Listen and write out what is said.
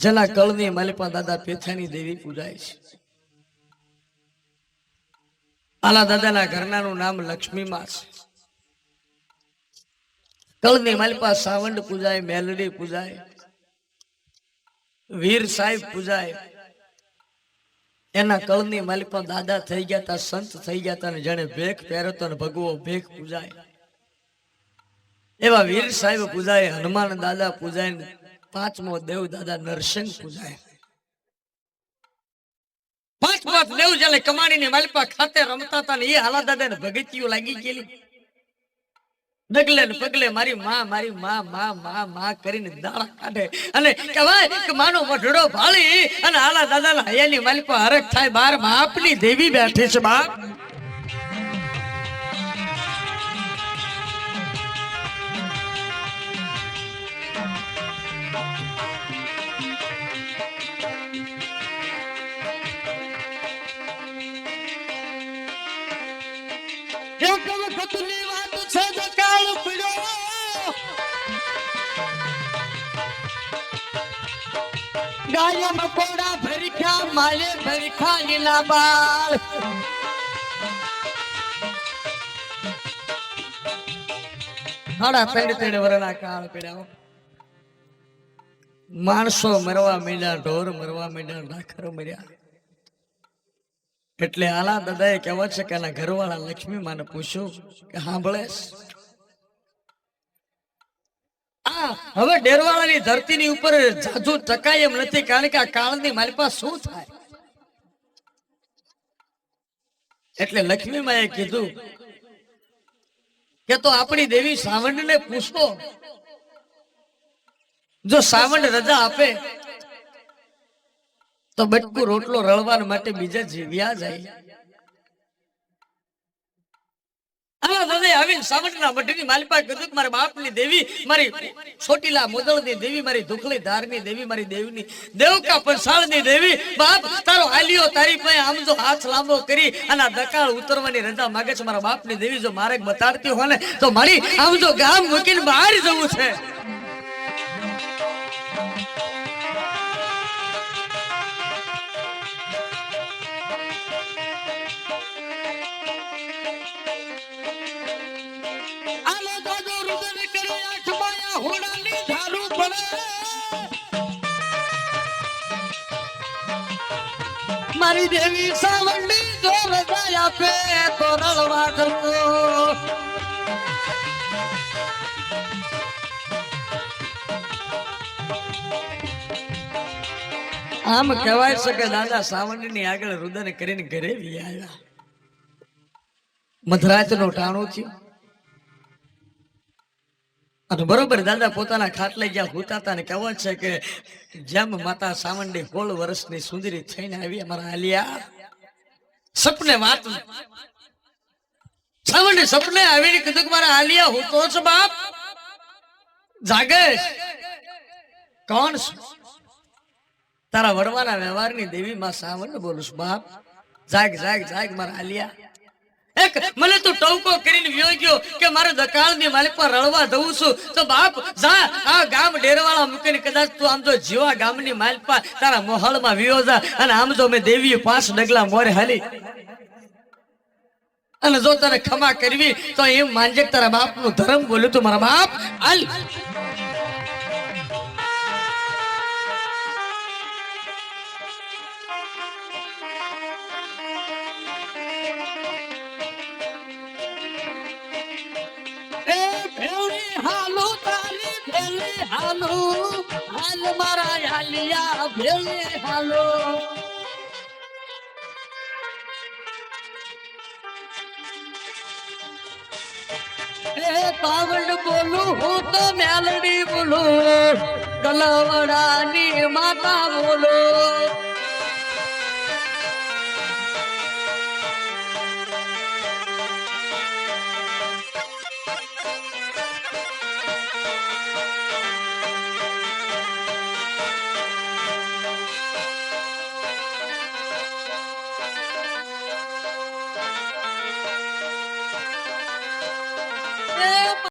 જેના કળની માલિપા દાદા પેથાની દેવી પૂજાય છે. આલા દાદાના ઘરનાનું નામ લક્ષ્મીમાં છે. કળની માલિપા સાવંડ પૂજાય, મેલડી પૂજાય, વીર સાહેબ પૂજાય. એના કળની માલિપા દાદા થઈ ગયા તા, સંત થઈ ગયા તા, ને જેને ભેખ પહેરતો ને ભગવો ભેખ પૂજાય એવા વીર સાહેબ પૂજાય, હનુમાન દાદા પૂજાય, પાંચમો દેવ દાદા નરસિંહ પૂજાય. પાંચ દેવ જેને કમાણીની માલિપા ખાતે રમતા હતા ને એ હાલા દાદા ને ભગતિઓ લાગી ગયેલી. ડગલે ને પગલે મારી માં કરીને દાડા કાઢે અને કહેવાય કે માનો વઢડો ભાળી અને આલા દાદાના હૈયાની માલિપા હરખ થાય. બાર બાપની દેવી બેઠી છે. બાપ ગાય મકોડા ભરીખા માલે ભરીખા લીલા બાળ હાડા તેડે વરના કાળ પડ્યા. માણસો મરવા માંડ્યા, ઢોર મરવા માંડ્યા, ડાખર મર્યા. એટલે આલા દાદાએ કહેવત છે કે એના ઘરવાળા લક્ષ્મી માને પૂછ્યું કે સાંભળે હવે ડેરવાળાની ધરતીની ઉપર જાજુ ટકાય એમ નથી, કારણ કે આ કાળની માલિપા શું થાય. એટલે લક્ષ્મી માએ કીધું કે તો આપણી દેવી સાવંડ ને પૂછો, જો સાવંડ રજા આપે તો બટકું રોટલો રળવા માટે બીજા જીવ્યા જાય. આવીને સાવંડના મઢની માલિપા કીધું મારા બાપની દેવી, મારી છોટીલા મોદળની દેવી, મારી દુખલી ધારની દેવી, મારી દેવની દેવકા પંસાળની દેવી, બાપ તારો આલિયો તારી પાસે આમ જો હાથ લાંબો કરી અને દકાળ ઉતરવાની રજા માંગે છે. મારા બાપની દેવી જો માર્ગ બતાડતી હોય ને તો મારી આમ જો ગામ મૂકીને બહાર જવું છે. મારી દેવી સાવંડી જો રજા આપે તો રળવા કરતો. આમ કહેવાય છે કે દાદા સાવંડી ની આગળ રુદન કરીને ઘરે આવ્યા. મધરાત નો ટાણું થયું અને બરોબર દાદા પોતાના ખાટલે જ્યાં હોતા હતા ને કહેવત છે કે જેમ માતા સાવંડી 16 વર્ષની સુંદરી થઈને આવી અમારા આલિયા સપને વાત સાવંડી સપને આવીને કીધું કે મારા આલિયા હું તો છું બાપ જાગેશ. કોણ છું? તારા વડવાના વ્યવહારની દેવી માં સાવંડ બોલું છું. બાપ જાગ જાગ જાગ મારા આલિયા. એક મને તું ટવકો કરીને વ્યો ગયો કે મારે દકાળની માલિપા રળવા દઉં છું તો બાપ જા આ ગામ ડેરવાળા મૂકીને કદાચ તું આમ જો જીવા ગામની માલિપા તારા મોહલમાં વ્યો જા અને આમ જો મેં દેવી 5 ડગલા મોરે હાલી અને જો તને ખમા કરવી તો એમ માનજે તારા બાપનું ધર્મ બોલ્યું તું મારા બાપ હાલ. હાલ મારા આલિયા ભેલે હાલો. એ પાવડ બોલું હું તો મેલડી બોલું, ગલવડાની માતા બોલો.